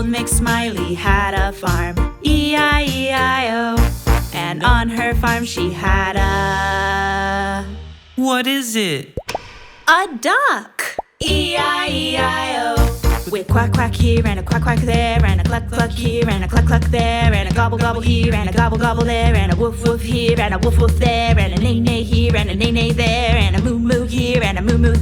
Old McSmiley had a farm, E-I-E-I-O. And on her farm she had a... What is it? A duck! E-I-E-I-O. With quack quack here and a quack quack there, and a cluck cluck here and a cluck cluck there, and a gobble gobble here and a gobble gobble there, and a woof woof here and a woof woof there, and a neigh neigh here and a neigh neigh there, and a moo moo here and a moo moo